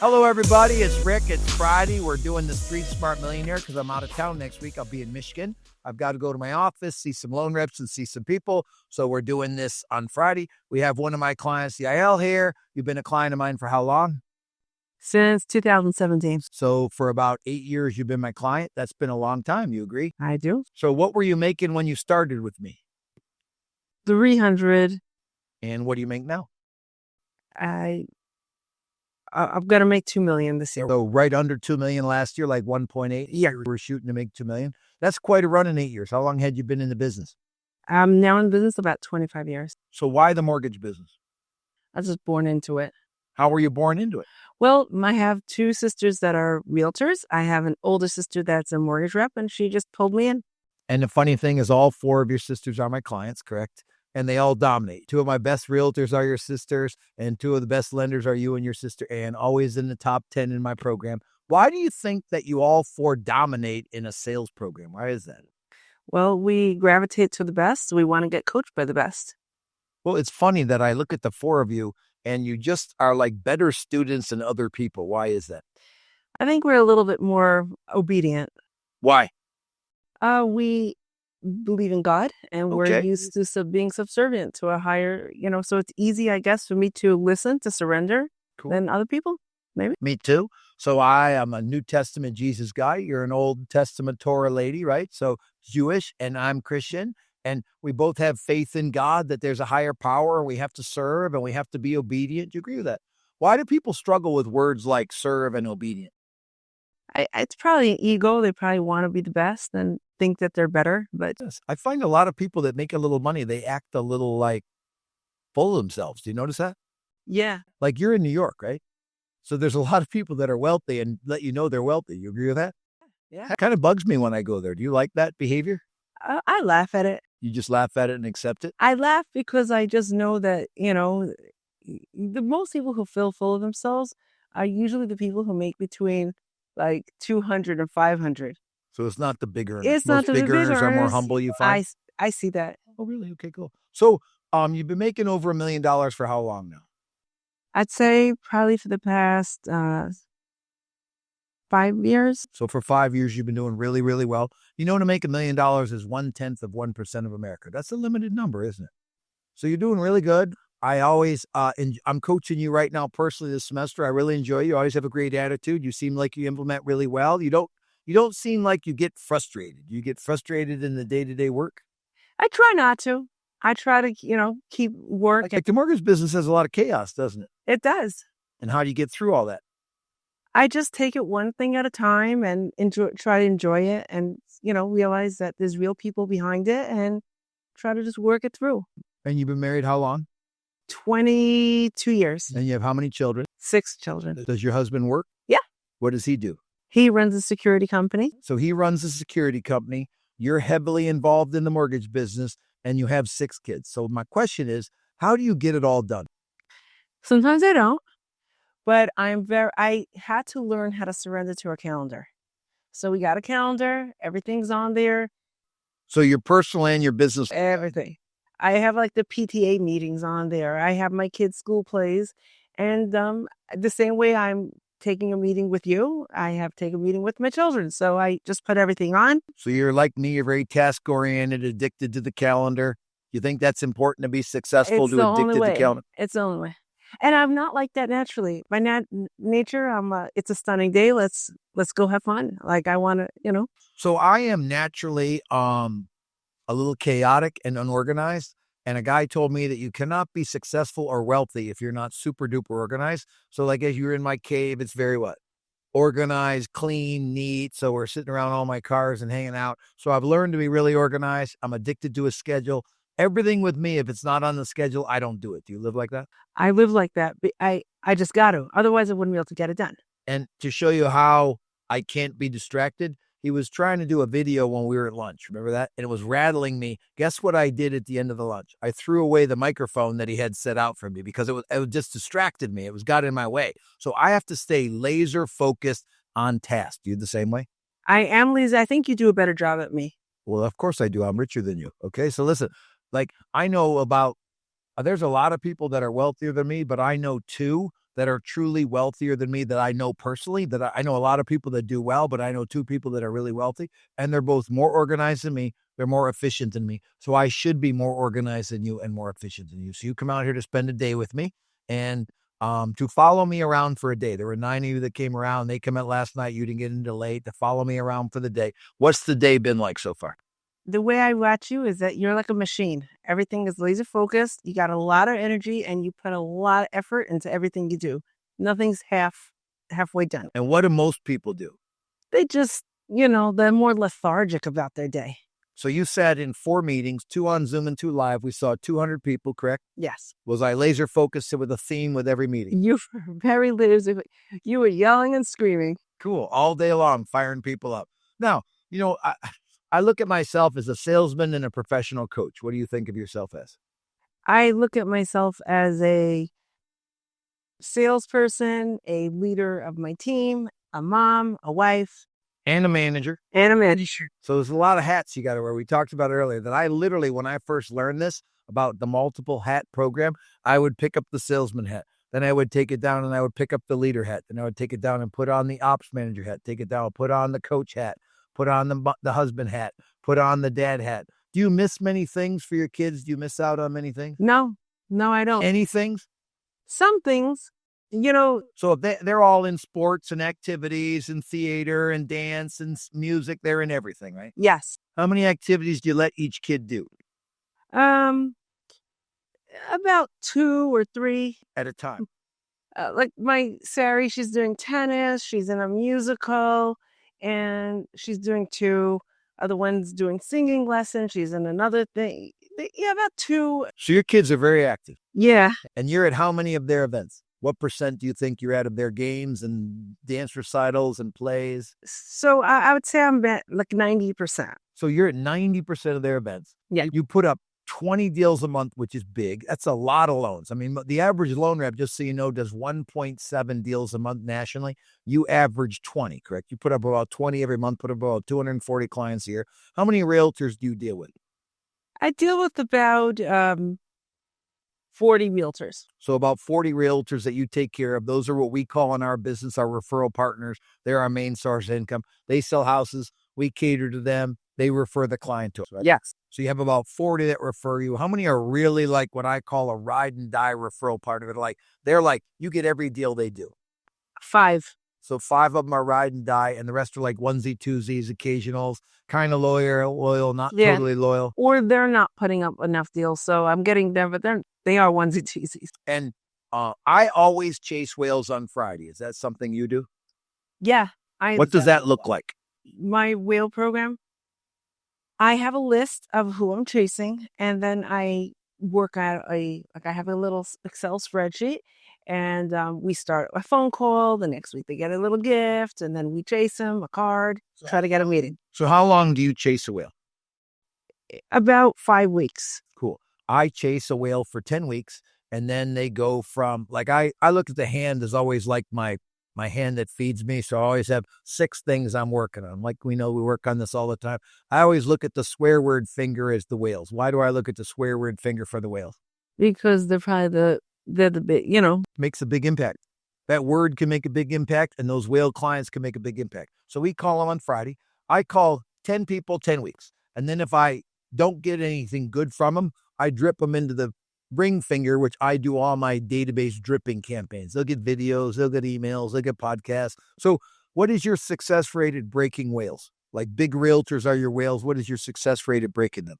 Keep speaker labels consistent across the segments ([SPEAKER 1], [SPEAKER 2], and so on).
[SPEAKER 1] Hello, everybody. It's Rick. It's Friday. We're doing the Street Smart Millionaire because I'm out of town next week. I'll be in Michigan. I've got to go to my office, see some loan reps and see some people. So we're doing this on Friday. We have one of my clients, Yael, here. You've been a client of mine for how long?
[SPEAKER 2] Since 2017.
[SPEAKER 1] So for about 8 years, you've been my client. That's been a long time. You agree?
[SPEAKER 2] I do.
[SPEAKER 1] So what were you making when you started with me?
[SPEAKER 2] 300.
[SPEAKER 1] And what do you make now?
[SPEAKER 2] I'm going to make 2 million this year.
[SPEAKER 1] So right under 2 million last year, like 1.8.
[SPEAKER 2] Yeah.
[SPEAKER 1] We were shooting to make 2 million. That's quite a run in 8 years. How long had you been in the business?
[SPEAKER 2] I'm now in business about 25 years.
[SPEAKER 1] So why the mortgage business?
[SPEAKER 2] I was just born into it.
[SPEAKER 1] How were you born into it?
[SPEAKER 2] Well, I have 2 sisters that are realtors. I have an older sister that's a mortgage rep, and she just pulled me in.
[SPEAKER 1] And the funny thing is all 4 of your sisters are my clients, correct? And they all dominate. 2 of my best realtors are your sisters, and 2 of the best lenders are you and your sister Ann, always in the top 10 in my program. Why do you think that you all 4 dominate in a sales program? Why is that?
[SPEAKER 2] Well, we gravitate to the best. We want to get coached by the best.
[SPEAKER 1] Well, it's funny that I look at the 4 of you, and you just are like better students than other people. Why is that?
[SPEAKER 2] I think we're a little bit more obedient.
[SPEAKER 1] Why?
[SPEAKER 2] We believe in God, and we're used to being subservient to a higher, so it's easy, I guess, for me to listen, to surrender than other people, maybe.
[SPEAKER 1] Me too. So I am a New Testament Jesus guy. You're an Old Testament Torah lady, right? So Jewish and I'm Christian. And we both have faith in God that there's a higher power and we have to serve and we have to be obedient. Do you agree with that? Why do people struggle with words like serve and obedient?
[SPEAKER 2] It's probably an ego. They probably want to be the best and think that they're better. But
[SPEAKER 1] yes, I find a lot of people that make a little money, they act a little like full of themselves. Do you notice that?
[SPEAKER 2] Yeah.
[SPEAKER 1] Like you're in New York, right? So there's a lot of people that are wealthy and let you know they're wealthy. You agree with that?
[SPEAKER 2] Yeah.
[SPEAKER 1] That kind of bugs me when I go there. Do you like that behavior?
[SPEAKER 2] I laugh at it.
[SPEAKER 1] You just laugh at it and accept it?
[SPEAKER 2] I laugh because I just know that, the most people who feel full of themselves are usually the people who make between like 200 and 500.
[SPEAKER 1] So it's not the big earners.
[SPEAKER 2] It's not the big earners.
[SPEAKER 1] Are more humble, you find?
[SPEAKER 2] I see that.
[SPEAKER 1] Oh, really? Okay, cool. So you've been making over $1 million for how long now?
[SPEAKER 2] I'd say probably for the past 5 years.
[SPEAKER 1] So for 5 years, you've been doing really, really well. You know, to make $1 million is 1/10 of 1% of America. That's a limited number, isn't it? So you're doing really good. I always, I'm coaching you right now personally this semester. I really enjoy you. You always have a great attitude. You seem like you implement really well. You don't seem like you get frustrated. You get frustrated in the day-to-day work?
[SPEAKER 2] I try not to. I try to, keep work.
[SPEAKER 1] Like the mortgage business has a lot of chaos, doesn't it?
[SPEAKER 2] It does.
[SPEAKER 1] And how do you get through all that?
[SPEAKER 2] I just take it one thing at a time and try to enjoy it and, realize that there's real people behind it and try to just work it through.
[SPEAKER 1] And you've been married how long?
[SPEAKER 2] 22 years.
[SPEAKER 1] And you have how many children?
[SPEAKER 2] 6 children.
[SPEAKER 1] Does your husband work?
[SPEAKER 2] Yeah.
[SPEAKER 1] What does he do?
[SPEAKER 2] He runs a security company.
[SPEAKER 1] So he runs a security company. You're heavily involved in the mortgage business and you have 6 kids. So my question is, how do you get it all done?
[SPEAKER 2] Sometimes I don't, but I had to learn how to surrender to a calendar. So we got a calendar. Everything's on there.
[SPEAKER 1] So your personal and your business?
[SPEAKER 2] Everything. I have like the PTA meetings on there. I have my kids' school plays. And the same way I'm taking a meeting with you, I have taken a meeting with my children. So I just put everything on.
[SPEAKER 1] So you're like me, you're very task-oriented, addicted to the calendar. You think that's important to be successful, to addicted to the calendar?
[SPEAKER 2] It's the only way. And I'm not like that naturally. By nature, it's a stunning day. Let's go have fun. Like I want to,
[SPEAKER 1] So I am naturally a little chaotic and unorganized. And a guy told me that you cannot be successful or wealthy if you're not super duper organized. So like as you're in my cave, it's very what? Organized, clean, neat. So we're sitting around all my cars and hanging out. So I've learned to be really organized. I'm addicted to a schedule. Everything with me, if it's not on the schedule, I don't do it. Do you live like that?
[SPEAKER 2] I live like that. But I just got to. Otherwise, I wouldn't be able to get it done.
[SPEAKER 1] And to show you how I can't be distracted, he was trying to do a video when we were at lunch. Remember that? And it was rattling me. Guess what I did at the end of the lunch? I threw away the microphone that he had set out for me because it just distracted me. It got in my way. So I have to stay laser focused on task. Do you the same way?
[SPEAKER 2] I am, Lisa. I think you do a better job at me.
[SPEAKER 1] Well, of course I do. I'm richer than you. Okay. So listen, like I know about, there's a lot of people that are wealthier than me, but I know 2 that are truly wealthier than me that I know personally, that I know a lot of people that do well, but I know two people that are really wealthy, and they're both more organized than me. They're more efficient than me. So I should be more organized than you and more efficient than you. So you come out here to spend a day with me and to follow me around for a day. There were 9 of you that came around. They came out last night. You didn't get into late to follow me around for the day. What's the day been like so far?
[SPEAKER 2] The way I watch you is that you're like a machine. Everything is laser focused. You got a lot of energy and you put a lot of effort into everything you do. Nothing's halfway done.
[SPEAKER 1] And what do most people do?
[SPEAKER 2] They just, they're more lethargic about their day.
[SPEAKER 1] So you sat in 4 meetings, 2 on Zoom and 2 live. We saw 200 people, correct?
[SPEAKER 2] Yes.
[SPEAKER 1] Was I laser focused with a theme with every meeting?
[SPEAKER 2] You were very laser. You were yelling and screaming.
[SPEAKER 1] Cool. All day long, firing people up. Now, I look at myself as a salesman and a professional coach. What do you think of yourself as?
[SPEAKER 2] I look at myself as a salesperson, a leader of my team, a mom, a wife.
[SPEAKER 1] And a manager. So there's a lot of hats you got to wear. We talked about earlier that I literally, when I first learned this about the multiple hat program, I would pick up the salesman hat. Then I would take it down and I would pick up the leader hat. Then I would take it down and put on the ops manager hat. Take it down, put on the coach hat. Put on the husband hat. Put on the dad hat. Do you miss many things for your kids? Do you miss out on many things?
[SPEAKER 2] No, I don't.
[SPEAKER 1] Any things?
[SPEAKER 2] Some things.
[SPEAKER 1] So if they're all in sports and activities and theater and dance and music, they're in everything, right?
[SPEAKER 2] Yes.
[SPEAKER 1] How many activities do you let each kid do?
[SPEAKER 2] About 2 or 3
[SPEAKER 1] at a time.
[SPEAKER 2] Like my Sari, she's doing tennis, she's in a musical, and she's doing 2 other ones doing singing lessons. She's in another thing. Yeah, about 2.
[SPEAKER 1] So your kids are very active.
[SPEAKER 2] Yeah.
[SPEAKER 1] And you're at how many of their events? What % do you think you're at of their games and dance recitals and plays?
[SPEAKER 2] So I would say I'm at like 90%.
[SPEAKER 1] So you're at 90% of their events.
[SPEAKER 2] Yeah.
[SPEAKER 1] You put up 20 deals a month, which is big. That's a lot of loans. I mean, the average loan rep, just so you know, does 1.7 deals a month nationally. You average 20, correct? You put up about 20 every month, put up about 240 clients a year. How many realtors do you deal with?
[SPEAKER 2] I deal with about 40 realtors.
[SPEAKER 1] So about 40 realtors that you take care of. Those are what we call in our business our referral partners. They're our main source of income. They sell houses. We cater to them. They refer the client to us. Right?
[SPEAKER 2] Yes.
[SPEAKER 1] So you have about 40 that refer you. How many are really like what I call a ride and die referral partner? They're like, you get every deal they do.
[SPEAKER 2] 5.
[SPEAKER 1] So 5 of them are ride and die, and the rest are like onesie, twosies, occasionals, kind of loyal, not totally loyal.
[SPEAKER 2] Or they're not putting up enough deals, so I'm getting them, but they are onesie, twosies.
[SPEAKER 1] And I always chase whales on Friday. Is that something you do?
[SPEAKER 2] Yeah.
[SPEAKER 1] What does that look like?
[SPEAKER 2] My whale program? I have a list of who I'm chasing, and then I work out I have a little Excel spreadsheet, and we start a phone call. The next week they get a little gift, and then we chase them, a card, try to get a meeting.
[SPEAKER 1] So how long do you chase a whale?
[SPEAKER 2] About 5 weeks.
[SPEAKER 1] Cool. I chase a whale for 10 weeks, and then they go from, like, I look at the hand as always like my hand that feeds me. So I always have 6 things I'm working on. Like we know we work on this all the time. I always look at the swear word finger as the whales. Why do I look at the swear word finger for the whales?
[SPEAKER 2] Because they're probably they're the big,
[SPEAKER 1] Makes a big impact. That word can make a big impact, and those whale clients can make a big impact. So we call them on Friday. I call 10 people, 10 weeks. And then if I don't get anything good from them, I drip them into the ring finger, which I do all my database dripping campaigns. They'll get videos, they'll get emails, they'll get podcasts. So what is your success rate at breaking whales? Like big realtors are your whales. What is your success rate at breaking them?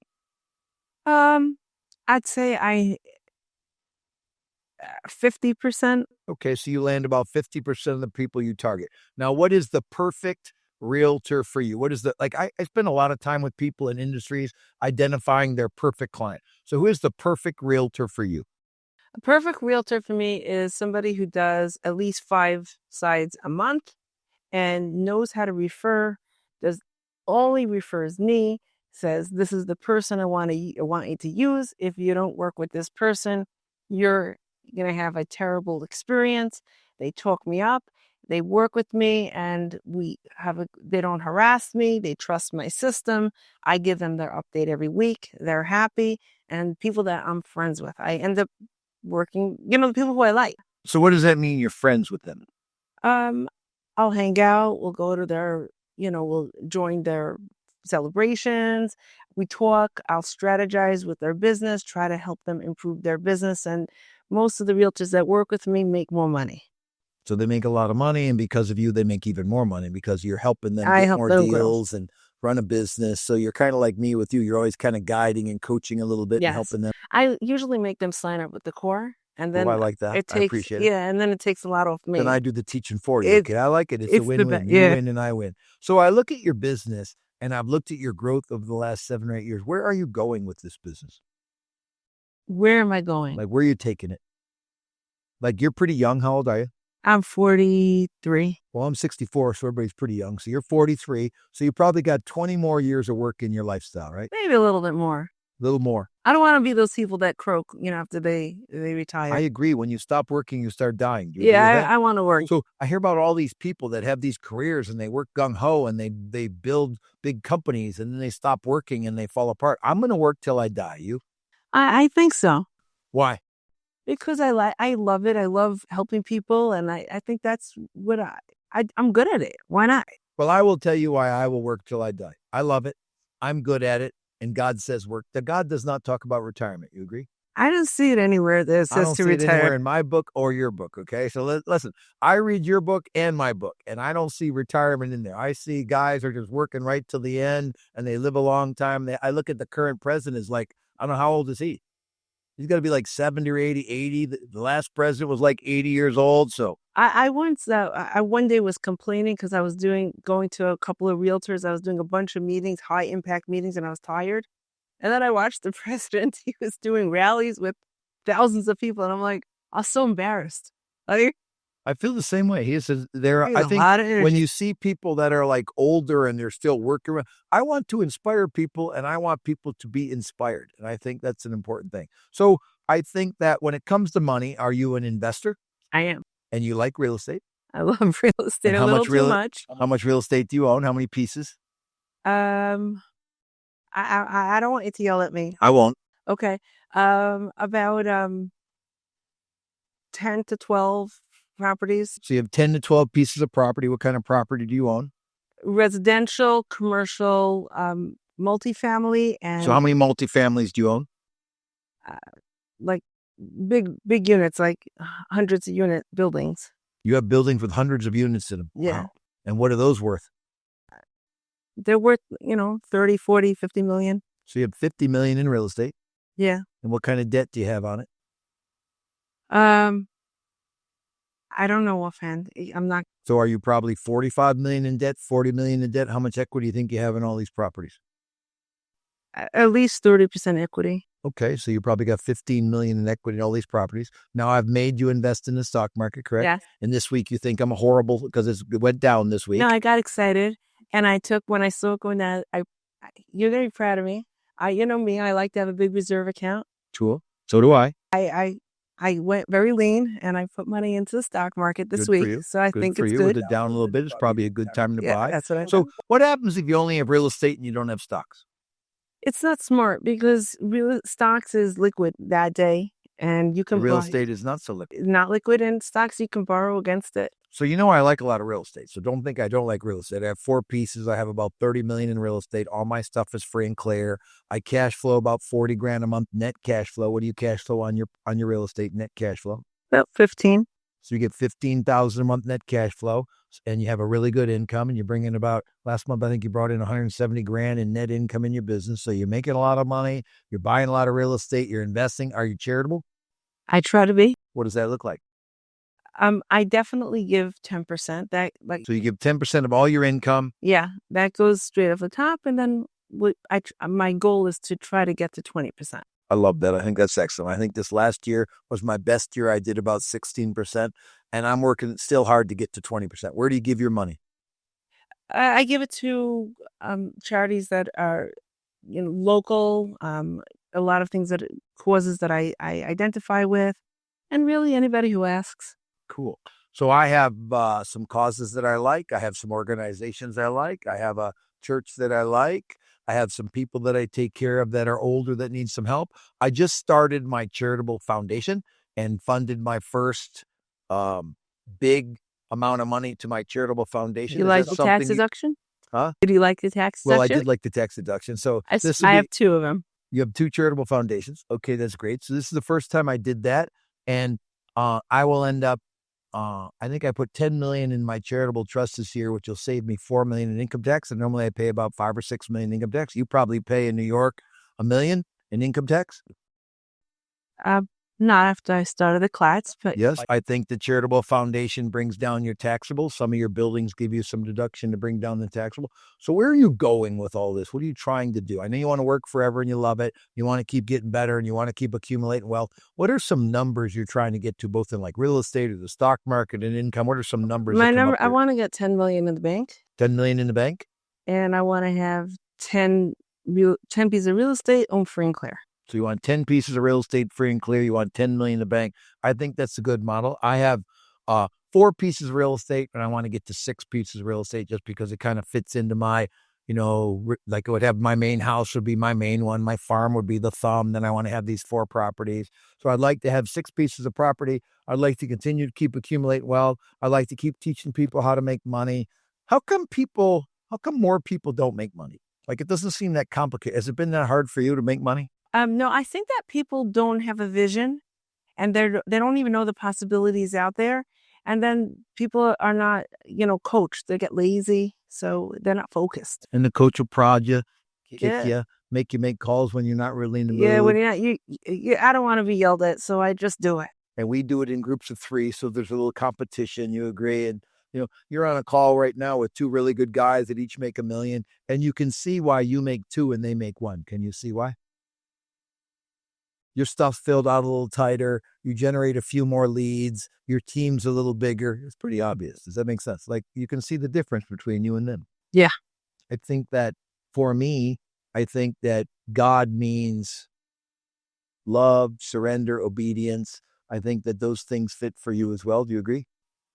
[SPEAKER 2] I'd say 50%.
[SPEAKER 1] Okay, so you land about 50% of the people you target. Now, what is the perfect realtor for you? What is I spend a lot of time with people in industries identifying their perfect client. So who is the perfect realtor for you?
[SPEAKER 2] A perfect realtor for me is somebody who does at least 5 sides a month and knows how to refer, only refers me, says this is the person I want you to use. If you don't work with this person, you're going to have a terrible experience. They talk me up. They work with me, and they don't harass me. They trust my system. I give them their update every week. They're happy, and people that I'm friends with, I end up working, the people who I like.
[SPEAKER 1] So what does that mean? You're friends with them?
[SPEAKER 2] I'll hang out. We'll go to their, we'll join their celebrations. We talk. I'll strategize with their business, try to help them improve their business. And most of the realtors that work with me make more money.
[SPEAKER 1] So they make a lot of money, and because of you, they make even more money because you're helping them
[SPEAKER 2] I
[SPEAKER 1] get
[SPEAKER 2] help
[SPEAKER 1] more
[SPEAKER 2] them grow.
[SPEAKER 1] deals and run a business. So you're kind of like me with you. You're always kind of guiding and coaching a little bit and
[SPEAKER 2] Yes.
[SPEAKER 1] helping them.
[SPEAKER 2] I usually make them sign up with the core. And
[SPEAKER 1] Oh,
[SPEAKER 2] then
[SPEAKER 1] I like that.
[SPEAKER 2] it
[SPEAKER 1] I
[SPEAKER 2] takes,
[SPEAKER 1] appreciate it.
[SPEAKER 2] and then it takes a lot off me.
[SPEAKER 1] Then I do the teaching for you.
[SPEAKER 2] It's
[SPEAKER 1] Okay, I like it. It's a
[SPEAKER 2] it's the
[SPEAKER 1] win-win.
[SPEAKER 2] best.
[SPEAKER 1] You
[SPEAKER 2] Yeah.
[SPEAKER 1] win and I win. So I look at your business and I've looked at your growth over the last 7 or 8 years. Where are you going with this business?
[SPEAKER 2] Where am I going?
[SPEAKER 1] Like, where are you taking it? Like, you're pretty young. How old are you?
[SPEAKER 2] I'm 43.
[SPEAKER 1] Well, I'm 64, so everybody's pretty young. So you're 43. So you probably got 20 more years of work in your lifestyle, right?
[SPEAKER 2] Maybe a little bit more.
[SPEAKER 1] A little more.
[SPEAKER 2] I don't want to be those people that croak, after they retire.
[SPEAKER 1] I agree. When you stop working, you start dying. Do you agree with that?
[SPEAKER 2] I want to work.
[SPEAKER 1] So I hear about all these people that have these careers and they work gung-ho and they build big companies and then they stop working and they fall apart. I'm going to work till I die. You?
[SPEAKER 2] I think so.
[SPEAKER 1] Why?
[SPEAKER 2] Because I love it. I love helping people, and I think that's what I'm good at it. Why not?
[SPEAKER 1] Well, I will tell you why I will work till I die. I love it. I'm good at it. And God says work. The God does not talk about retirement. You agree?
[SPEAKER 2] I don't see it anywhere that
[SPEAKER 1] I
[SPEAKER 2] says
[SPEAKER 1] don't
[SPEAKER 2] to
[SPEAKER 1] see it anywhere
[SPEAKER 2] retire.
[SPEAKER 1] in my book or your book. Okay. So listen, I read your book and my book, and I don't see retirement in there. I see guys are just working right till the end and they live a long time. I look at the current president as like, I don't know, how old is he? He's got to be like 70 or 80. The last president was like 80 years old. So
[SPEAKER 2] I once I one day was complaining because I was going to a couple of realtors. I was doing a bunch of meetings, high impact meetings, and I was tired. And then I watched the president. He was doing rallies with thousands of people, and I'm like, I was so embarrassed. Like,
[SPEAKER 1] I feel the same way. He says there.
[SPEAKER 2] there's
[SPEAKER 1] I
[SPEAKER 2] a
[SPEAKER 1] think
[SPEAKER 2] lot of
[SPEAKER 1] when
[SPEAKER 2] energy.
[SPEAKER 1] you see people that are like older and they're still working, I want to inspire people and I want people to be inspired. And I think that's an important thing. So I think that when it comes to money, are you an investor
[SPEAKER 2] I am.
[SPEAKER 1] and you like real estate?
[SPEAKER 2] I love real estate
[SPEAKER 1] And
[SPEAKER 2] a little too much.
[SPEAKER 1] how much real estate do you own? How many pieces?
[SPEAKER 2] Um, I don't want you to yell at me.
[SPEAKER 1] I won't.
[SPEAKER 2] Okay. About 10 to 12 properties.
[SPEAKER 1] So you have 10 to 12 pieces of property. What kind of property do you own?
[SPEAKER 2] Residential, commercial, multifamily, and
[SPEAKER 1] So how many multifamilies do you own?
[SPEAKER 2] like big units, like hundreds of unit buildings.
[SPEAKER 1] You have buildings with hundreds of units in them.
[SPEAKER 2] Yeah.
[SPEAKER 1] Wow. And what are those worth?
[SPEAKER 2] They're worth, 30, 40, 50 million.
[SPEAKER 1] So you have 50 million in real estate.
[SPEAKER 2] Yeah.
[SPEAKER 1] And what kind of debt do you have on it?
[SPEAKER 2] I don't know offhand. I'm not.
[SPEAKER 1] So are you probably 45 million in debt, 40 million in debt? How much equity do you think you have in all these properties?
[SPEAKER 2] At least 30% equity.
[SPEAKER 1] Okay, so you probably got 15 million in equity in all these properties. Now I've made you invest in the stock market, correct?
[SPEAKER 2] Yes.
[SPEAKER 1] And this week you think I'm horrible because it went down this week.
[SPEAKER 2] No, I got excited, and when I saw it going down, you're going to be proud of me. You know me, I like to have a big reserve account.
[SPEAKER 1] Cool. So do I.
[SPEAKER 2] I went very lean, and I put money into the stock market this
[SPEAKER 1] Good for
[SPEAKER 2] week.
[SPEAKER 1] you.
[SPEAKER 2] So I
[SPEAKER 1] Good
[SPEAKER 2] think
[SPEAKER 1] for
[SPEAKER 2] it's
[SPEAKER 1] you.
[SPEAKER 2] good.
[SPEAKER 1] With it down a little bit, it's probably a good time to buy.
[SPEAKER 2] That's what I
[SPEAKER 1] So
[SPEAKER 2] thought.
[SPEAKER 1] what happens if you only have real estate and you don't have stocks?
[SPEAKER 2] It's not smart because real stocks is liquid that day, and you can
[SPEAKER 1] Real
[SPEAKER 2] buy.
[SPEAKER 1] estate is not so liquid.
[SPEAKER 2] Not liquid, and stocks you can borrow against it.
[SPEAKER 1] So I like a lot of real estate. So don't think I don't like real estate. I have 4 pieces. I have about 30 million in real estate. All my stuff is free and clear. I cash flow about 40 grand a month net cash flow. What do you cash flow on your real estate net cash flow?
[SPEAKER 2] About 15.
[SPEAKER 1] So you get 15,000 a month net cash flow, and you have a really good income, and you bring in about, last month I think you brought in 170 grand in net income in your business. So you're making a lot of money. You're buying a lot of real estate. You're investing. Are you charitable?
[SPEAKER 2] I try to be.
[SPEAKER 1] What does that look like?
[SPEAKER 2] I definitely give 10%.
[SPEAKER 1] So you give 10% of all your income.
[SPEAKER 2] Yeah, that goes straight off the top, and then my goal is to try to get to 20%.
[SPEAKER 1] I love that. I think that's excellent. I think this last year was my best year. I did about 16%, and I'm working still hard to get to 20%. Where do you give your money?
[SPEAKER 2] I give it to charities that are local, a lot of things causes that I identify with, and really anybody who asks.
[SPEAKER 1] Cool. So I have some causes that I like. I have some organizations I like. I have a church that I like. I have some people that I take care of that are older that need some help. I just started my charitable foundation and funded my first big amount of money to my charitable foundation.
[SPEAKER 2] You
[SPEAKER 1] Is
[SPEAKER 2] like
[SPEAKER 1] that
[SPEAKER 2] the tax
[SPEAKER 1] something you,
[SPEAKER 2] deduction?
[SPEAKER 1] huh?
[SPEAKER 2] Did you like the tax
[SPEAKER 1] Well, I
[SPEAKER 2] deduction?
[SPEAKER 1] did like the tax deduction. So this would
[SPEAKER 2] I
[SPEAKER 1] be,
[SPEAKER 2] have 2 of them.
[SPEAKER 1] you have 2 charitable foundations. Okay, that's great. So this is the first time I did that. And I will end up, I think I put 10 million in my charitable trust this year, which will save me 4 million in income tax. And normally I pay about 5 or 6 million in income tax. You probably pay in New York $1 million in income tax.
[SPEAKER 2] Not after I started the class, but
[SPEAKER 1] Yes, I think the charitable foundation brings down your taxable. Some of your buildings give you some deduction to bring down the taxable. So where are you going with all this? What are you trying to do? I know you want to work forever and you love it. You want to keep getting better and you want to keep accumulating wealth. What are some numbers you're trying to get to, both in like real estate or the stock market and income? What are some numbers that come up
[SPEAKER 2] I
[SPEAKER 1] there?
[SPEAKER 2] want to get 10 million in the bank,
[SPEAKER 1] 10 million in the bank?
[SPEAKER 2] and I want to have 10 pieces of real estate owned free and clear.
[SPEAKER 1] So you want 10 pieces of real estate free and clear. You want 10 million in the bank. I think that's a good model. I have 4 pieces of real estate, and I want to get to 6 pieces of real estate just because it kind of fits into my, like it would have my main house would be my main one. My farm would be the thumb. Then I want to have these 4 properties. So I'd like to have 6 pieces of property. I'd like to continue to keep accumulating wealth. I'd like to keep teaching people how to make money. How come more people don't make money? Like, it doesn't seem that complicated. Has it been that hard for you to make money?
[SPEAKER 2] No, I think that people don't have a vision, and they don't even know the possibilities out there. And then people are not, coached. They get lazy, so they're not focused.
[SPEAKER 1] And the coach will prod you, kick
[SPEAKER 2] Yeah.
[SPEAKER 1] you, make you make calls when you're not really in the
[SPEAKER 2] Yeah,
[SPEAKER 1] mood.
[SPEAKER 2] when you're not, I don't want to be yelled at, so I just do it.
[SPEAKER 1] And we do it in groups of 3, so there's a little competition. You agree, and you're on a call right now with 2 really good guys that each make $1 million, and you can see why you make 2 and they make 1. Can you see why? Your stuff's filled out a little tighter. You generate a few more leads. Your team's a little bigger. It's pretty obvious. Does that make sense? Like, you can see the difference between you and them.
[SPEAKER 2] Yeah.
[SPEAKER 1] I think that for me, I think that God means love, surrender, obedience. I think that those things fit for you as well. Do you agree?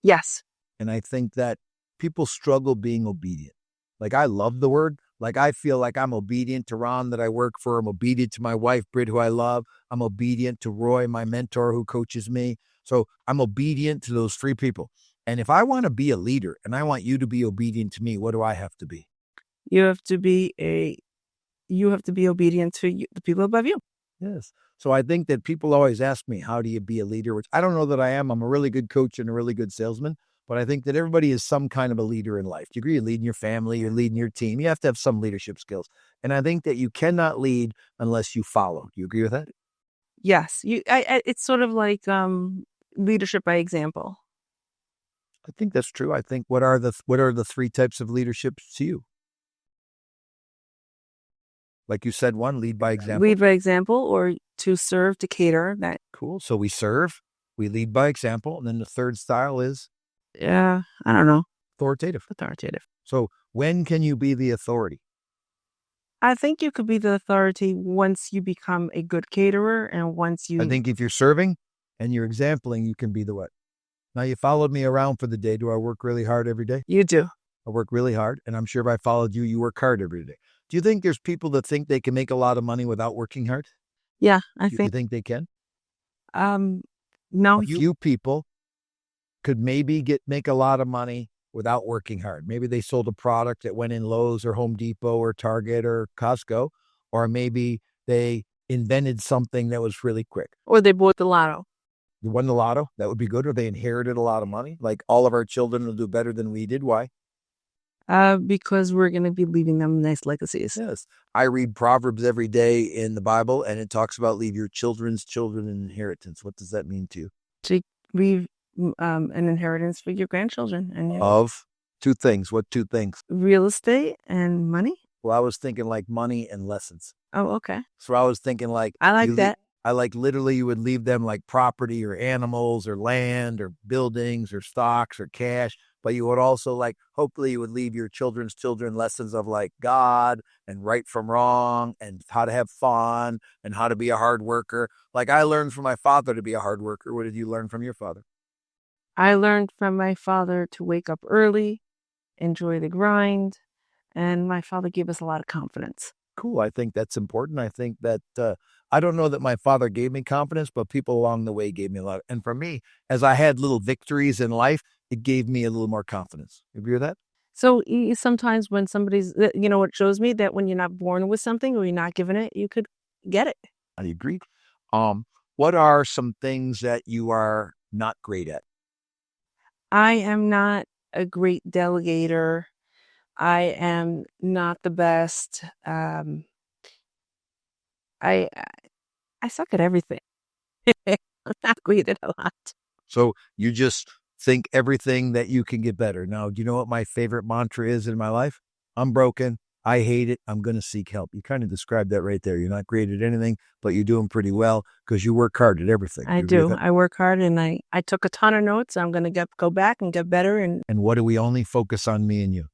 [SPEAKER 2] Yes.
[SPEAKER 1] And I think that people struggle being obedient. Like, I love the word. Like, I feel like I'm obedient to Ron that I work for. I'm obedient to my wife, Britt, who I love. I'm obedient to Roy, my mentor, who coaches me. So I'm obedient to those 3 people. And if I want to be a leader and I want you to be obedient to me, what do I have to be?
[SPEAKER 2] You have to be obedient to the people above you.
[SPEAKER 1] Yes. So I think that people always ask me, how do you be a leader? Which I don't know that I am. I'm a really good coach and a really good salesman. But I think that everybody is some kind of a leader in life. Do you agree? You're leading your family, you're leading your team. You have to have some leadership skills. And I think that you cannot lead unless you follow. Do you agree with that?
[SPEAKER 2] Yes. It's sort of like leadership by example.
[SPEAKER 1] I think that's true. I think what are the 3 types of leadership to you? Like you said, 1, lead by example.
[SPEAKER 2] Lead by example, or to serve, to cater. That
[SPEAKER 1] Cool. So we serve, we lead by example. And then the 3rd style is
[SPEAKER 2] I don't know.
[SPEAKER 1] authoritative.
[SPEAKER 2] Authoritative.
[SPEAKER 1] So when can you be the authority?
[SPEAKER 2] I think you could be the authority once you become a good caterer, and once you.
[SPEAKER 1] I think if you're serving and you're exempling, you can be the what? Now, you followed me around for the day. Do I work really hard every day?
[SPEAKER 2] You do.
[SPEAKER 1] I work really hard. And I'm sure if I followed you, you work hard every day. Do you think there's people that think they can make a lot of money without working hard?
[SPEAKER 2] Yeah,
[SPEAKER 1] You think they can?
[SPEAKER 2] No.
[SPEAKER 1] A few people could maybe make a lot of money without working hard. Maybe they sold a product that went in Lowe's or Home Depot or Target or Costco, or maybe they invented something that was really quick.
[SPEAKER 2] Or they bought the lotto.
[SPEAKER 1] You won the lotto, that would be good. Or they inherited a lot of money. Like, all of our children will do better than we did. Why?
[SPEAKER 2] Because we're going to be leaving them nice legacies.
[SPEAKER 1] Yes. I read Proverbs every day in the Bible, and it talks about leave your children's children an inheritance. What does that mean to you?
[SPEAKER 2] To leave an inheritance for your grandchildren. And
[SPEAKER 1] Of 2 things. What 2 things?
[SPEAKER 2] real estate and money.
[SPEAKER 1] Well, I was thinking like money and lessons.
[SPEAKER 2] Oh, okay.
[SPEAKER 1] So I was thinking like,
[SPEAKER 2] I like that.
[SPEAKER 1] I like literally you would leave them like property or animals or land or buildings or stocks or cash. But you would also like, hopefully you would leave your children's children lessons of like God and right from wrong and how to have fun and how to be a hard worker. Like, I learned from my father to be a hard worker. What did you learn from your father?
[SPEAKER 2] I learned from my father to wake up early, enjoy the grind, and my father gave us a lot of confidence.
[SPEAKER 1] Cool. I think that's important. I think that I don't know that my father gave me confidence, but people along the way gave me a lot. And for me, as I had little victories in life, it gave me a little more confidence. You agree with that?
[SPEAKER 2] So sometimes when somebody's, it shows me that when you're not born with something or you're not given it, you could get it.
[SPEAKER 1] I agree. Um, what are some things that you are not great at?
[SPEAKER 2] I am not a great delegator. I am not the best. I I suck at everything. I'm not great at a lot.
[SPEAKER 1] So you just think everything that you can get better. Now, do you know what my favorite mantra is in my life? I'm broken. I hate it. I'm going to seek help. You kind of described that right there. You're not great at anything, but you're doing pretty well because you work hard at everything.
[SPEAKER 2] I
[SPEAKER 1] You agree with
[SPEAKER 2] do.
[SPEAKER 1] that?
[SPEAKER 2] I work hard, and I took a ton of notes. I'm going to go back and get better and
[SPEAKER 1] And what do we only focus on, me and you?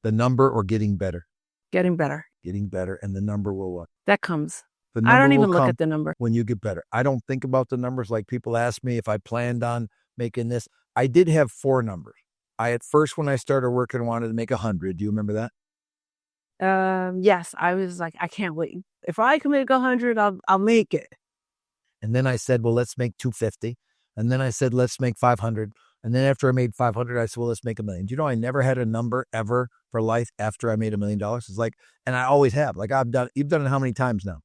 [SPEAKER 1] The number or getting better?
[SPEAKER 2] getting better.
[SPEAKER 1] Getting better. And the number will what?
[SPEAKER 2] That comes.
[SPEAKER 1] The
[SPEAKER 2] I don't
[SPEAKER 1] number will
[SPEAKER 2] even look
[SPEAKER 1] come
[SPEAKER 2] at the number.
[SPEAKER 1] when you get better. I don't think about the numbers. Like people ask me if I planned on making this. I did have 4 numbers. I at first, when I started working, wanted to make 100. Do you remember that?
[SPEAKER 2] Yes, I was like, I can't wait. If I can make 100, I'll make it.
[SPEAKER 1] And then I said, well, let's make 250. And then I said, let's make 500. And then after I made 500, I said, well, let's make $1 million. Do you know, I never had a number ever for life after I made $1 million. It's like, and I always have. Like you've done it how many times now?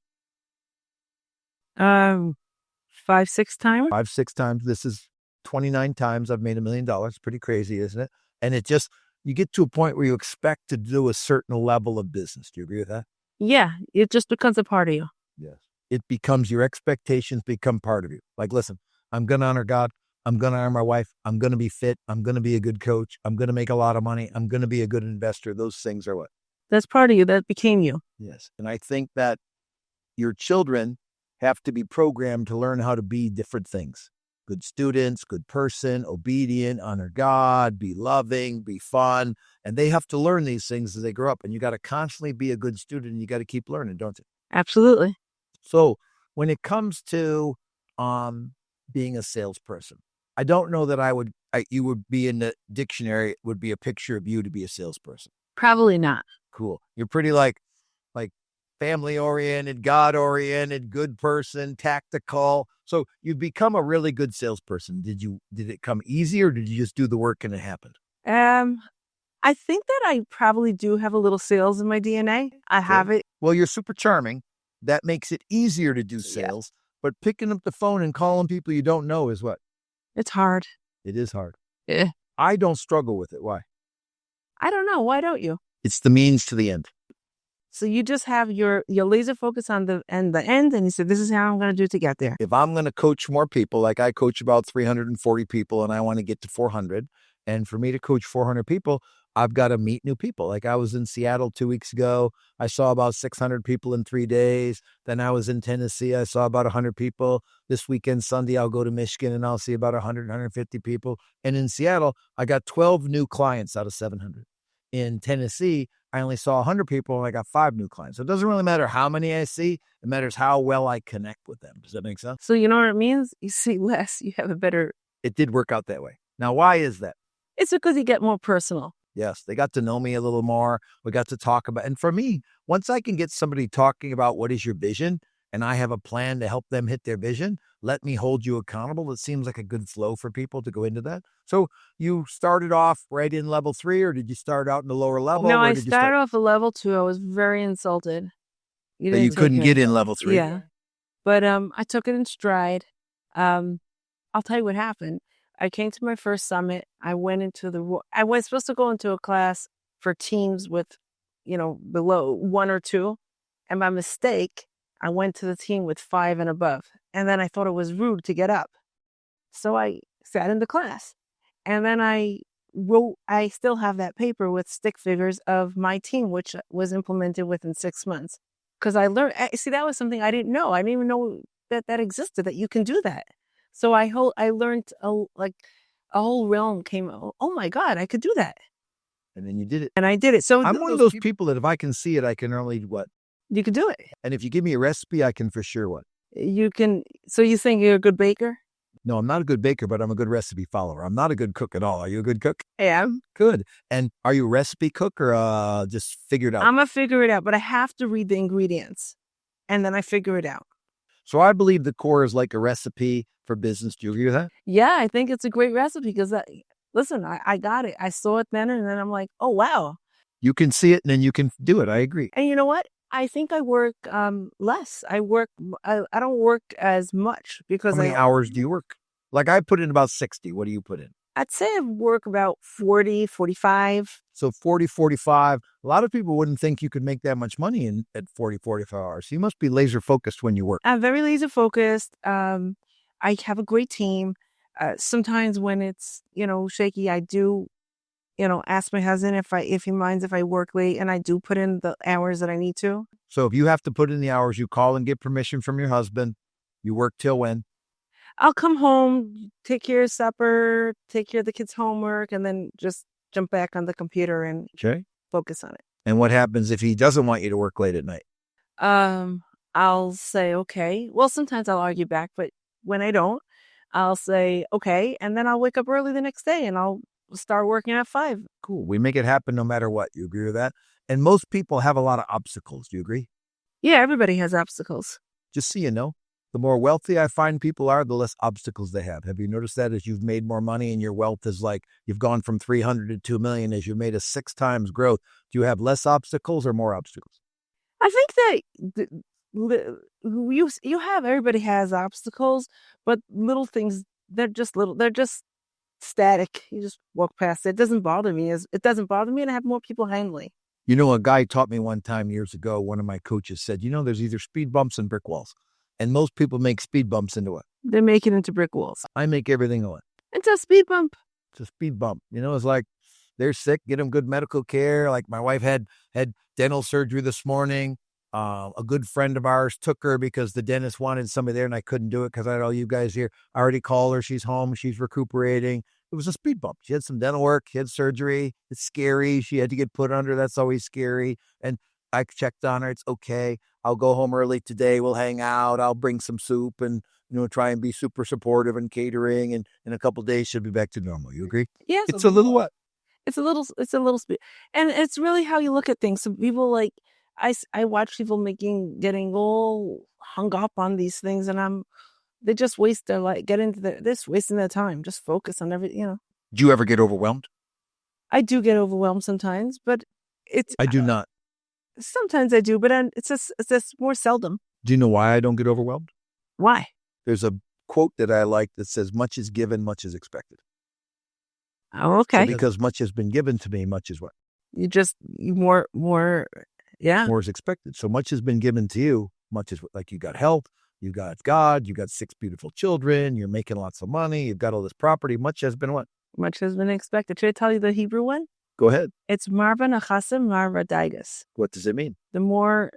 [SPEAKER 2] 5, 6 times.
[SPEAKER 1] 5, 6 times. This is 29 times I've made $1 million. Pretty crazy, isn't it? And it just, you get to a point where you expect to do a certain level of business. Do you agree with that?
[SPEAKER 2] Yeah, it just becomes a part of you.
[SPEAKER 1] Yes. It becomes, your expectations become part of you. Like, listen, I'm going to honor God. I'm going to honor my wife. I'm going to be fit. I'm going to be a good coach. I'm going to make a lot of money. I'm going to be a good investor. Those things are what?
[SPEAKER 2] That's part of you. That became you.
[SPEAKER 1] Yes. And I think that your children have to be programmed to learn how to be different things. Good students, good person, obedient, honor God, be loving, be fun. And they have to learn these things as they grow up. And you got to constantly be a good student, and you got to keep learning, don't you?
[SPEAKER 2] Absolutely.
[SPEAKER 1] So when it comes to being a salesperson, I don't know that you would be in the dictionary, it would be a picture of you to be a salesperson.
[SPEAKER 2] Probably not.
[SPEAKER 1] Cool. You're pretty like family oriented, God oriented, good person, tactical. So you've become a really good salesperson. Did it come easy, or did you just do the work and it happened?
[SPEAKER 2] I think that I probably do have a little sales in my DNA. I have it.
[SPEAKER 1] Well, you're super charming. That makes it easier to do sales. But picking up the phone and calling people you don't know is what?
[SPEAKER 2] It's hard.
[SPEAKER 1] It is hard.
[SPEAKER 2] Yeah.
[SPEAKER 1] I don't struggle with it. Why?
[SPEAKER 2] I don't know. Why don't you?
[SPEAKER 1] It's the means to the end.
[SPEAKER 2] So you just have your laser focus on the end, and you said, this is how I'm going to do to get there.
[SPEAKER 1] If I'm going to coach more people, like I coach about 340 people and I want to get to 400. And for me to coach 400 people, I've got to meet new people. Like I was in Seattle 2 weeks ago. I saw about 600 people in 3 days. Then I was in Tennessee. I saw about 100 people. This weekend, Sunday, I'll go to Michigan and I'll see about 100, 150 people. And in Seattle, I got 12 new clients out of 700. In Tennessee, I only saw 100 people and I got 5 new clients. So it doesn't really matter how many I see. It matters how well I connect with them. Does that make sense?
[SPEAKER 2] So you know what it means? You see less, you have a better.
[SPEAKER 1] It did work out that way. Now, why is that?
[SPEAKER 2] It's because you get more personal.
[SPEAKER 1] Yes, they got to know me a little more. We got to talk about, and for me, once I can get somebody talking about what is your vision, and I have a plan to help them hit their vision, let me hold you accountable. It seems like a good flow for people to go into that. So you started off right in level 3, or did you start out in the lower level?
[SPEAKER 2] No, I started off at level 2. I was very insulted.
[SPEAKER 1] That you couldn't get in level 3.
[SPEAKER 2] Yeah. But I took it in stride. I'll tell you what happened. I came to my first summit. I was supposed to go into a class for teams with, below 1 or 2. And by mistake, I went to the team with 5 and above. And then I thought it was rude to get up. So I sat in the class. And then I still have that paper with stick figures of my team, which was implemented within 6 months. Because I learned, see, that was something I didn't know. I didn't even know that existed, that you can do that. So I learned a whole realm came, oh my God, I could do that.
[SPEAKER 1] And then you did it.
[SPEAKER 2] And I did it. So
[SPEAKER 1] I'm one of those people that if I can see it, I can only what?
[SPEAKER 2] You could do it.
[SPEAKER 1] And if you give me a recipe, I can for sure what?
[SPEAKER 2] You can. So you think you're a good baker?
[SPEAKER 1] No, I'm not a good baker, but I'm a good recipe follower. I'm not a good cook at all. Are you a good cook?
[SPEAKER 2] I am.
[SPEAKER 1] Good. And are you a recipe cook or just figure it out?
[SPEAKER 2] I'm going to figure it out, but I have to read the ingredients and then I figure it out.
[SPEAKER 1] So I believe the core is like a recipe for business. Do you agree with that?
[SPEAKER 2] Yeah, I think it's a great recipe because, listen, I got it. I saw it then, and then I'm like, oh, wow.
[SPEAKER 1] You can see it and then you can do it. I agree.
[SPEAKER 2] And you know what? I think I work less. I don't work as much
[SPEAKER 1] How
[SPEAKER 2] because
[SPEAKER 1] many hours do you work? Like I put in about 60. What do you put in?
[SPEAKER 2] I'd say I work about 40, 45.
[SPEAKER 1] So 40, 45. A lot of people wouldn't think you could make that much money at 40, 45 hours. So you must be laser focused when you work.
[SPEAKER 2] I'm very laser focused. I have a great team. Sometimes when it's, shaky, I do, ask my husband if he minds if I work late, and I do put in the hours that I need to.
[SPEAKER 1] So if you have to put in the hours, you call and get permission from your husband. You work till when?
[SPEAKER 2] I'll come home, take care of supper, take care of the kids' homework, and then just jump back on the computer and
[SPEAKER 1] Okay.
[SPEAKER 2] focus on it.
[SPEAKER 1] And what happens if he doesn't want you to work late at night?
[SPEAKER 2] I'll say, okay. Well, sometimes I'll argue back, but when I don't, I'll say, okay. And then I'll wake up early the next day and I'll start working at 5.
[SPEAKER 1] Cool. We make it happen no matter what. You agree with that? And most people have a lot of obstacles. Do you agree?
[SPEAKER 2] Yeah, everybody has obstacles.
[SPEAKER 1] Just so you know, the more wealthy I find people are, the less obstacles they have. Have you noticed that as you've made more money and your wealth is like you've gone from 300 to 2 million, as you've made a 6 times growth, do you have less obstacles or more obstacles?
[SPEAKER 2] I think that everybody has obstacles, but little things, they're just little, they're just static. You just walk past it. It doesn't bother me and I have more people handling.
[SPEAKER 1] You know, a guy taught me one time years ago, one of my coaches said, there's either speed bumps and brick walls. And most people make speed bumps into what?
[SPEAKER 2] They make it into brick walls.
[SPEAKER 1] I make everything a what?
[SPEAKER 2] It's a speed bump.
[SPEAKER 1] It's a speed bump. It's like they're sick, get them good medical care. Like my wife had dental surgery this morning. A good friend of ours took her because the dentist wanted somebody there and I couldn't do it because I had all you guys here. I already called her. She's home. She's recuperating. It was a speed bump. She had some dental work. She had surgery. It's scary. She had to get put under. That's always scary. And I checked on her. It's okay. I'll go home early today. We'll hang out. I'll bring some soup and, try and be super supportive and catering. And in a couple of days, she'll be back to normal. You agree?
[SPEAKER 2] Yes.
[SPEAKER 1] It's a little what?
[SPEAKER 2] It's a little speed. And it's really how you look at things. Some people I watch people getting all hung up on these things and they just waste their life, wasting their time. Just focus on everything,
[SPEAKER 1] Do you ever get overwhelmed?
[SPEAKER 2] I do get overwhelmed sometimes, but
[SPEAKER 1] I do not.
[SPEAKER 2] Sometimes I do, but it's just more seldom.
[SPEAKER 1] Do you know why I don't get overwhelmed?
[SPEAKER 2] Why?
[SPEAKER 1] There's a quote that I like that says, much is given, much is expected.
[SPEAKER 2] Oh, okay.
[SPEAKER 1] So because much has been given to me, much is what?
[SPEAKER 2] Yeah.
[SPEAKER 1] More is expected. So much has been given to you, much is like you got health, you got God, you got 6 beautiful children, you're making lots of money, you've got all this property. Much has been what?
[SPEAKER 2] Much has been expected. Should I tell you the Hebrew one?
[SPEAKER 1] Go ahead.
[SPEAKER 2] It's marva nachasim marva daigas.
[SPEAKER 1] What does it mean?
[SPEAKER 2] The more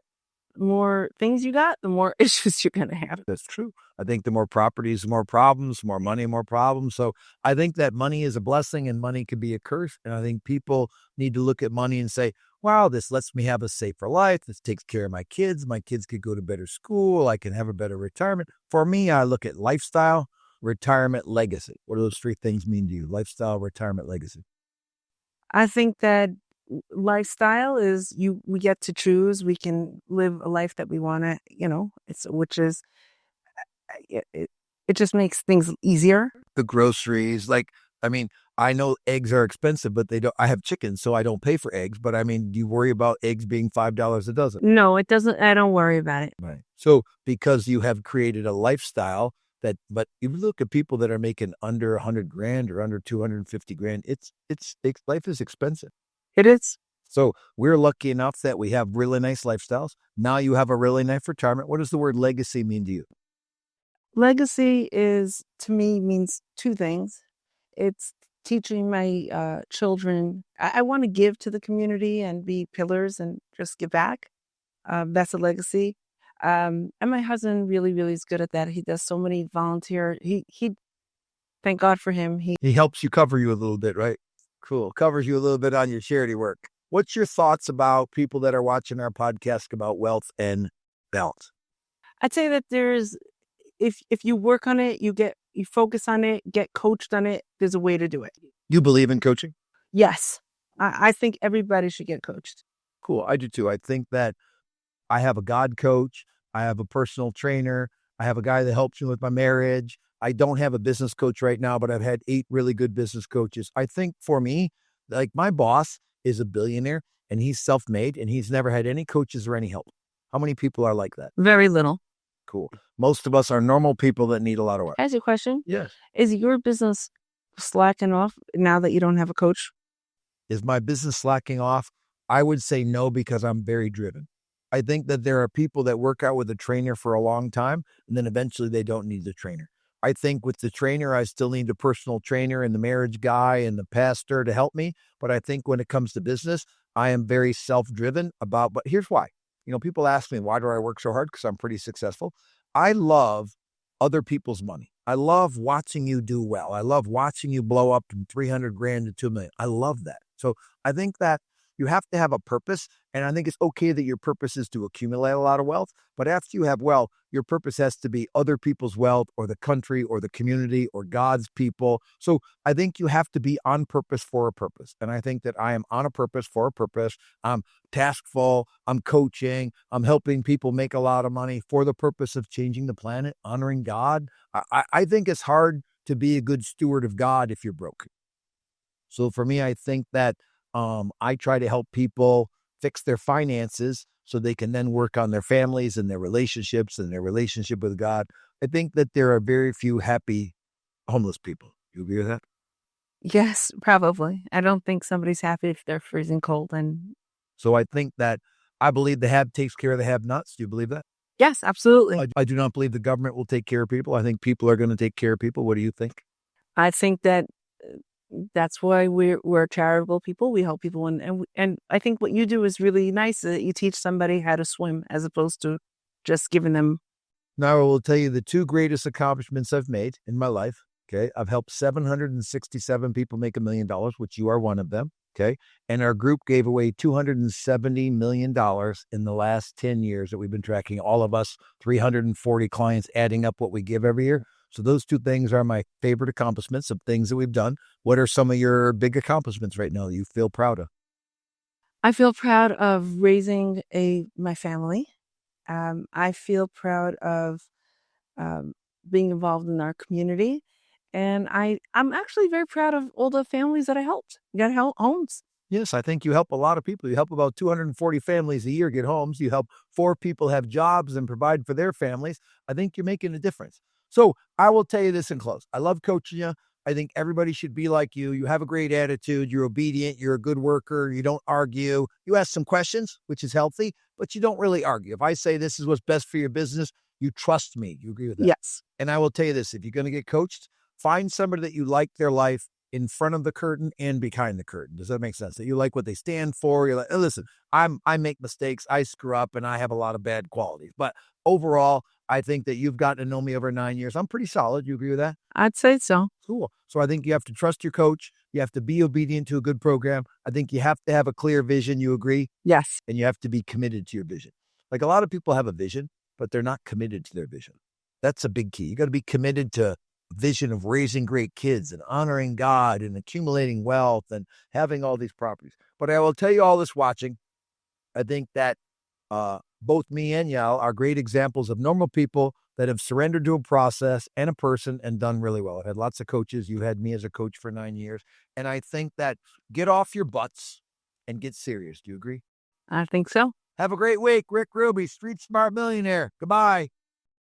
[SPEAKER 2] things you got, the more issues you're going to have.
[SPEAKER 1] That's true. I think the more properties, the more problems, more money, more problems. So I think that money is a blessing and money can be a curse. And I think people need to look at money and say, wow, this lets me have a safer life. This takes care of my kids. My kids could go to better school. I can have a better retirement. For me, I look at lifestyle, retirement, legacy. What do those 3 things mean to you? Lifestyle, retirement, legacy.
[SPEAKER 2] I think that lifestyle is we get to choose. We can live a life that we want to, it just makes things easier.
[SPEAKER 1] The groceries, I know eggs are expensive, but I have chickens, so I don't pay for eggs. But do you worry about eggs being $5 a dozen?
[SPEAKER 2] No, it doesn't. I don't worry about it.
[SPEAKER 1] Right. So because you have created a lifestyle but you look at people that are making under $100,000 or under $250,000, life is expensive.
[SPEAKER 2] It is.
[SPEAKER 1] So we're lucky enough that we have really nice lifestyles. Now you have a really nice retirement. What does the word legacy mean to you?
[SPEAKER 2] Legacy to me, means 2 things. It's teaching my children. I want to give to the community and be pillars and just give back. That's a legacy. And my husband really, really is good at that. He does so many volunteer. He thank God for him.
[SPEAKER 1] He helps you cover you a little bit, right? Cool. Covers you a little bit on your charity work. What's your thoughts about people that are watching our podcast about wealth and balance?
[SPEAKER 2] I'd say that if you work on it, you focus on it, get coached on it, there's a way to do it.
[SPEAKER 1] You believe in coaching?
[SPEAKER 2] Yes. I think everybody should get coached.
[SPEAKER 1] Cool. I do too. I think that I have a God coach. I have a personal trainer. I have a guy that helps me with my marriage. I don't have a business coach right now, but I've had 8 really good business coaches. I think for me, like my boss is a billionaire and he's self-made and he's never had any coaches or any help. How many people are like that?
[SPEAKER 2] Very little.
[SPEAKER 1] Cool. Most of us are normal people that need a lot of work.
[SPEAKER 2] Can I ask you a question?
[SPEAKER 1] Yes.
[SPEAKER 2] Is your business slacking off now that you don't have a coach?
[SPEAKER 1] Is my business slacking off? I would say no, because I'm very driven. I think that there are people that work out with a trainer for a long time, and then eventually they don't need the trainer. I think with the trainer, I still need the personal trainer and the marriage guy and the pastor to help me. But I think when it comes to business, I am very self-driven about, but here's why. People ask me, why do I work so hard? Because I'm pretty successful. I love other people's money. I love watching you do well. I love watching you blow up from 300 grand to 2 million. I love that. So I think that you have to have a purpose. And I think it's okay that your purpose is to accumulate a lot of wealth. But after you have wealth, your purpose has to be other people's wealth or the country or the community or God's people. So I think you have to be on purpose for a purpose. And I think that I am on a purpose for a purpose. I'm taskful. I'm coaching. I'm helping people make a lot of money for the purpose of changing the planet, honoring God. I think it's hard to be a good steward of God if you're broke. So for me, I think that I try to help people fix their finances so they can then work on their families and their relationships and their relationship with God. I think that there are very few happy homeless people. You agree with that?
[SPEAKER 2] Yes, probably. I don't think somebody's happy if they're freezing cold. And
[SPEAKER 1] So I think that I believe the have takes care of the have-nots. Do you believe that?
[SPEAKER 2] yes, absolutely.
[SPEAKER 1] I do not believe the government will take care of people. I think people are going to take care of people. What do you think?
[SPEAKER 2] I think that that's why we're charitable people. We help people, and I think what you do is really nice. That you teach somebody how to swim as opposed to just giving them.
[SPEAKER 1] Now I will tell you the 2 greatest accomplishments I've made in my life. Okay. I've helped 767 people make $1 million, which you are one of them. Okay. And our group gave away $270 million in the last 10 years that we've been tracking, all of us, 340 clients, adding up what we give every year. So those 2 things are my favorite accomplishments of things that we've done. What are some of your big accomplishments right now that you feel proud of?
[SPEAKER 2] I feel proud of raising my family. I feel proud of being involved in our community, and I'm actually very proud of all the families that I helped get homes.
[SPEAKER 1] Yes, I think you help a lot of people. You help about 240 families a year get homes. You help 4 people have jobs and provide for their families. I think you're making a difference. So I will tell you this in close. I love coaching you. I think everybody should be like you. You have a great attitude. You're obedient. You're a good worker. You don't argue. You ask some questions, which is healthy, but you don't really argue. If I say this is what's best for your business, you trust me. You agree with that?
[SPEAKER 2] Yes.
[SPEAKER 1] And I will tell you this, if you're going to get coached, find somebody that you like their life in front of the curtain and behind the curtain. Does that make sense? That you like what they stand for. You're like, oh, listen, I make mistakes, I screw up, and I have a lot of bad qualities. But overall, I think that you've gotten to know me over 9 years. I'm pretty solid. You agree with that?
[SPEAKER 2] I'd say so.
[SPEAKER 1] Cool. So I think you have to trust your coach. You have to be obedient to a good program. I think you have to have a clear vision. You agree?
[SPEAKER 2] Yes.
[SPEAKER 1] And you have to be committed to your vision. Like a lot of people have a vision, but they're not committed to their vision. That's a big key. You got to be committed to vision of raising great kids and honoring God and accumulating wealth and having all these properties. But I will tell you all this watching, I think that both me and Yal are great examples of normal people that have surrendered to a process and a person and done really well. I've had lots of coaches. You had me as a coach for 9 years. And I think that get off your butts and get serious. Do you agree?
[SPEAKER 2] I think so.
[SPEAKER 1] Have a great week. Rick Ruby, Street Smart Millionaire. Goodbye.